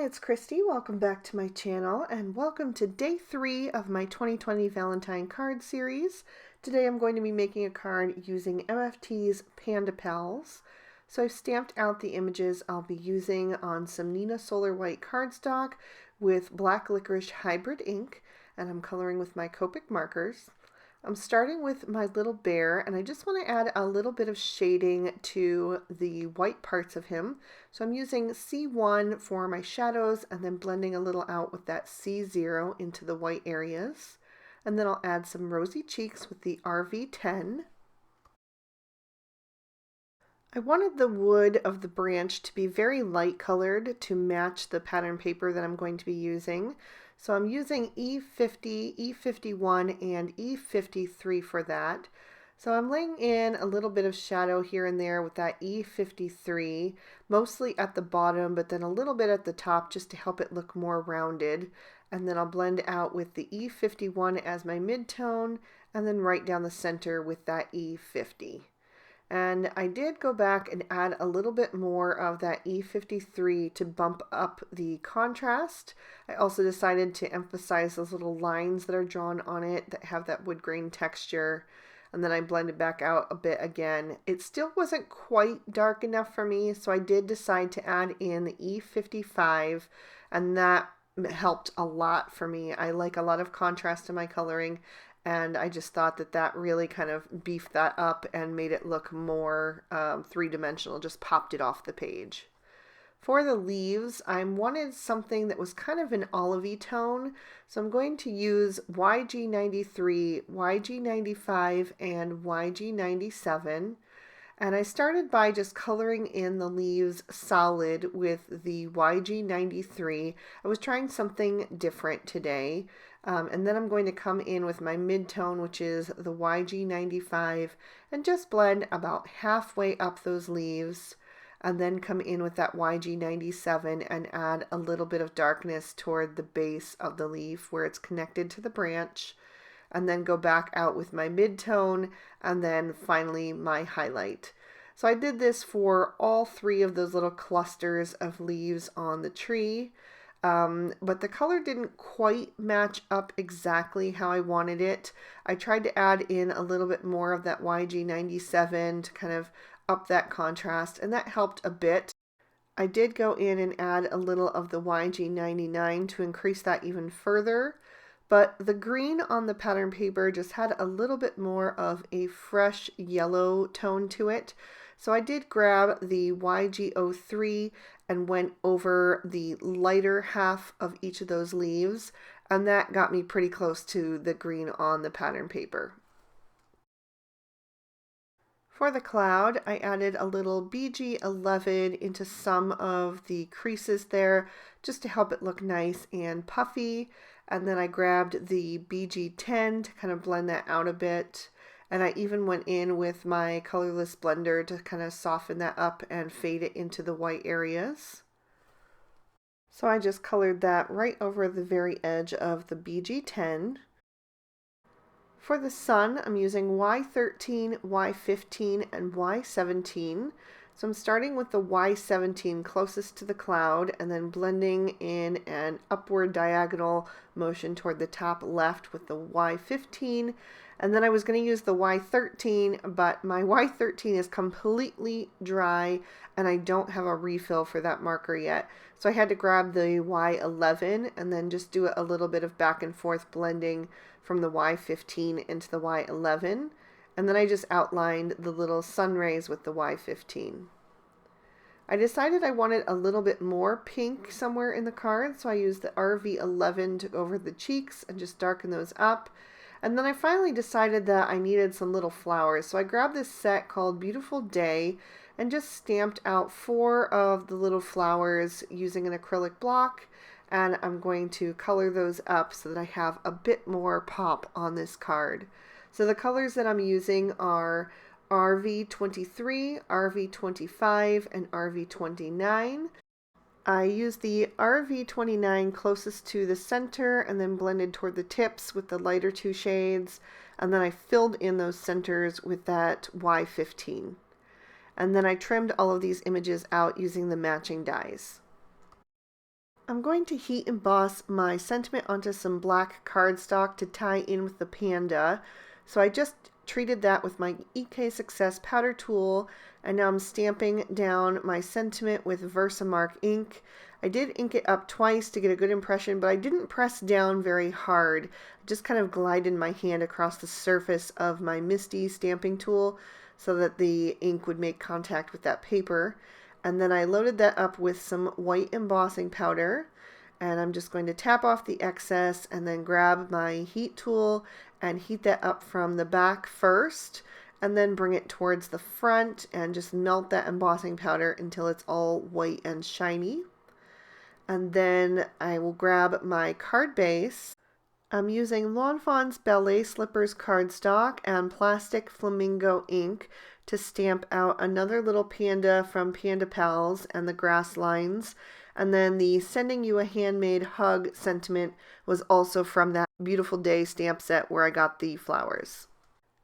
it's Christy. Welcome back to my channel and welcome to day 3 of my 2020 Valentine card series. Today I'm going to be making a card using MFT's Panda Pals. So I've stamped out the images I'll be using on some Nina Solar White cardstock with black licorice hybrid ink, and I'm coloring with my Copic markers. I'm starting with my little bear, and I just want to add a little bit of shading to the white parts of him. So I'm using C1 for my shadows and then blending a little out with that C0 into the white areas. And then I'll add some rosy cheeks with the RV10. I wanted the wood of the branch to be very light colored to match the pattern paper that I'm going to be using. So I'm using E50, E51, and E53 for that. So I'm laying in a little bit of shadow here and there with that E53, mostly at the bottom, but then a little bit at the top just to help it look more rounded. And then I'll blend out with the E51 as my midtone, and then right down the center with that E50. And I did go back and add a little bit more of that E53 to bump up the contrast. I also decided to emphasize those little lines that are drawn on it that have that wood grain texture. And then I blended back out a bit again. It still wasn't quite dark enough for me, so I did decide to add in the E55, and that helped a lot for me. I like a lot of contrast in my coloring, and I just thought that that really kind of beefed that up and made it look more three-dimensional, just popped it off the page. For the leaves, I wanted something that was kind of an olivey tone, so I'm going to use YG93, YG95, and YG97. And I started by just coloring in the leaves solid with the YG93. I was trying something different today. And then I'm going to come in with my mid-tone, which is the YG95, and just blend about halfway up those leaves, and then come in with that YG97 and add a little bit of darkness toward the base of the leaf where it's connected to the branch, and then go back out with my mid-tone, and then finally my highlight. So I did this for all 3 of those little clusters of leaves on the tree. But the color didn't quite match up exactly how I wanted it. I tried to add in a little bit more of that YG97 to kind of up that contrast, and that helped a bit. I did go in and add a little of the YG99 to increase that even further, but the green on the pattern paper just had a little bit more of a fresh yellow tone to it. So I did grab the YG03 and went over the lighter half of each of those leaves, and that got me pretty close to the green on the pattern paper. For the cloud, I added a little BG11 into some of the creases there just to help it look nice and puffy, and then I grabbed the BG10 to kind of blend that out a bit. And I even went in with my colorless blender to kind of soften that up and fade it into the white areas. So I just colored that right over the very edge of the BG10. For the sun, I'm using Y13, Y15, and Y17. So I'm starting with the Y17 closest to the cloud and then blending in an upward diagonal motion toward the top left with the Y15. And then I was going to use the Y13, but my Y13 is completely dry and I don't have a refill for that marker yet. So I had to grab the Y11 and then just do a little bit of back and forth blending from the Y15 into the Y11. And then I just outlined the little sun rays with the Y15. I decided I wanted a little bit more pink somewhere in the card, so I used the RV11 to go over the cheeks and just darken those up. And then I finally decided that I needed some little flowers, so I grabbed this set called Beautiful Day and just stamped out 4 of the little flowers using an acrylic block, and I'm going to color those up so that I have a bit more pop on this card. So the colors that I'm using are RV23, RV25, and RV29. I used the RV29 closest to the center and then blended toward the tips with the lighter 2 shades, and then I filled in those centers with that Y15. And then I trimmed all of these images out using the matching dies. I'm I'm going to heat emboss my sentiment onto some black cardstock to tie in with the panda. So I just treated that with my EK Success powder tool, and now I'm stamping down my sentiment with Versamark ink. I did ink it up twice to get a good impression, but I didn't press down very hard. I just kind of glided my hand across the surface of my Misty stamping tool so that the ink would make contact with that paper. And then I loaded that up with some white embossing powder, and I'm just going to tap off the excess and then grab my heat tool and heat that up from the back first, and then bring it towards the front and just melt that embossing powder until it's all white and shiny. And then I will grab my card base. I'm using Lawn Fawn's Ballet Slippers cardstock and plastic flamingo ink to stamp out another little panda from Panda Pals and the grass lines. And then the Sending You a Handmade Hug sentiment was also from that Beautiful Day stamp set where I got the flowers.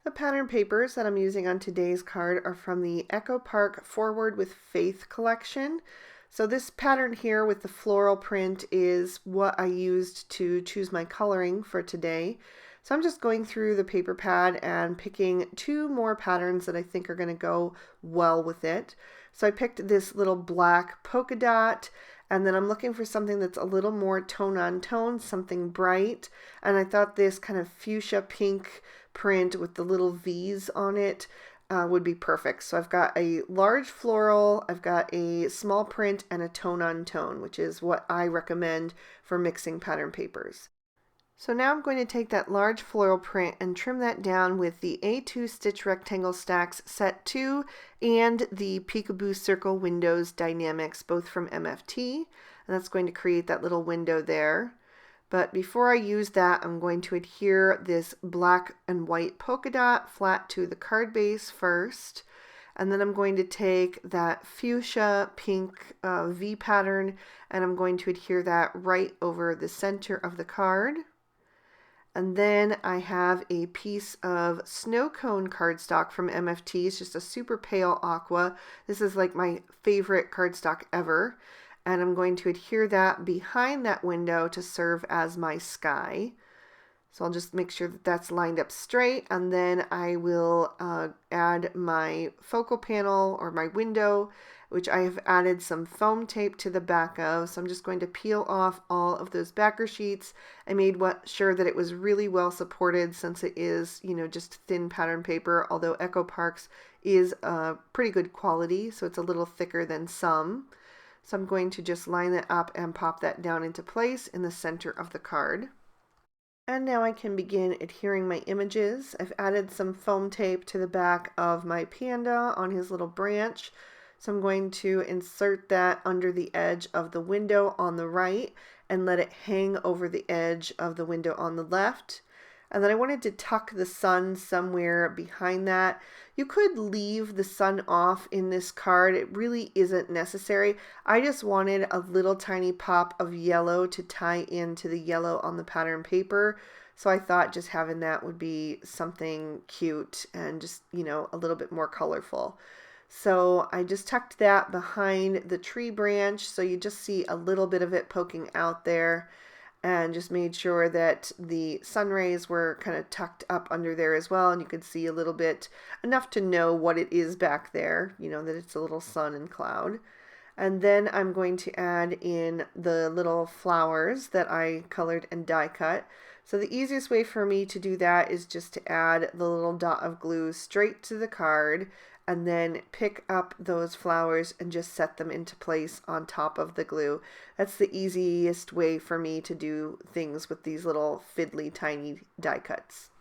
The pattern papers that I'm using on today's card are from the Echo Park Forward with Faith collection. So this pattern here with the floral print is what I used to choose my coloring for today. So I'm just going through the paper pad and picking two more patterns that I think are going to go well with it. So I picked this little black polka dot, and then I'm looking for something that's a little more tone on tone, something bright. And I thought this kind of fuchsia pink print with the little V's on it would be perfect. So I've got a large floral, I've got a small print, and a tone on tone, which is what I recommend for mixing pattern papers. So now I'm going to take that large floral print and trim that down with the A2 Stitch Rectangle Stacks Set 2 and the Peekaboo Circle Windows Dynamics, both from MFT. And that's going to create that little window there. But before I use that, I'm going to adhere this black and white polka dot flat to the card base first. And then I'm going to take that fuchsia pink V pattern and I'm going to adhere that right over the center of the card. And then I have a piece of snow cone cardstock from MFT. It's just a super pale aqua. This is like my favorite cardstock ever. And I'm going to adhere that behind that window to serve as my sky. So I'll just make sure that that's lined up straight, and then I will add my focal panel or my window, which I have added some foam tape to the back of. So I'm just going to peel off all of those backer sheets. I made sure that it was really well supported since it is, just thin pattern paper, although Echo Park's is pretty good quality, so it's a little thicker than some. So I'm going to just line that up and pop that down into place in the center of the card. And now I can begin adhering my images. I've added some foam tape to the back of my panda on his little branch. So I'm going to insert that under the edge of the window on the right and let it hang over the edge of the window on the left. And then I wanted to tuck the sun somewhere behind that. You could leave the sun off in this card. It really isn't necessary. I just wanted a little tiny pop of yellow to tie into the yellow on the pattern paper. So I thought just having that would be something cute and just, a little bit more colorful. So I just tucked that behind the tree branch. So you just see a little bit of it poking out there. And just made sure that the sun rays were kind of tucked up under there as well, and you could see a little bit, enough to know what it is back there, that it's a little sun and cloud. And then I'm going to add in the little flowers that I colored and die cut. So the easiest way for me to do that is just to add the little dot of glue straight to the card, and then pick up those flowers and just set them into place on top of the glue. That's the easiest way for me to do things with these little fiddly tiny die cuts.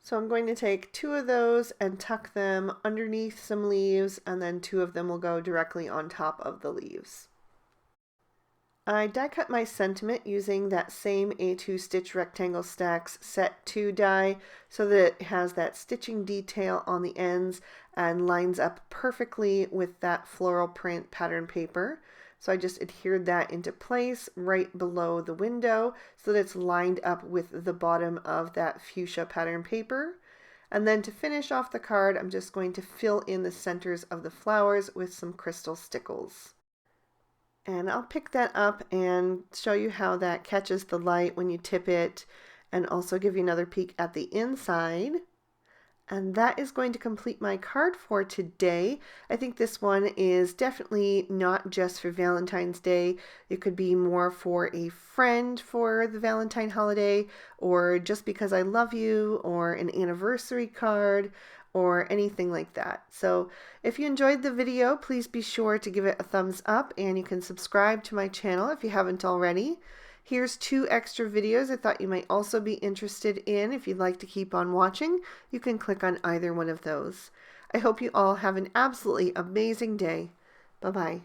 So I'm going to take two of those and tuck them underneath some leaves, and then two of them will go directly on top of the leaves. I die cut my sentiment using that same A2 Stitch Rectangle Stacks Set 2 die so that it has that stitching detail on the ends and lines up perfectly with that floral print pattern paper. So I just adhered that into place right below the window so that it's lined up with the bottom of that fuchsia pattern paper. And then to finish off the card, I'm just going to fill in the centers of the flowers with some crystal stickles. And I'll pick that up and show you how that catches the light when you tip it, and also give you another peek at the inside. And that is going to complete my card for today. I think this one is definitely not just for Valentine's Day. It could be more for a friend for the Valentine holiday, or just because I love you, or an anniversary card, or anything like that. So if you enjoyed the video, please be sure to give it a thumbs up, and you can subscribe to my channel if you haven't already. Here's 2 extra videos I thought you might also be interested in. If you'd like to keep on watching, you can click on either one of those. I hope you all have an absolutely amazing day. Bye-bye.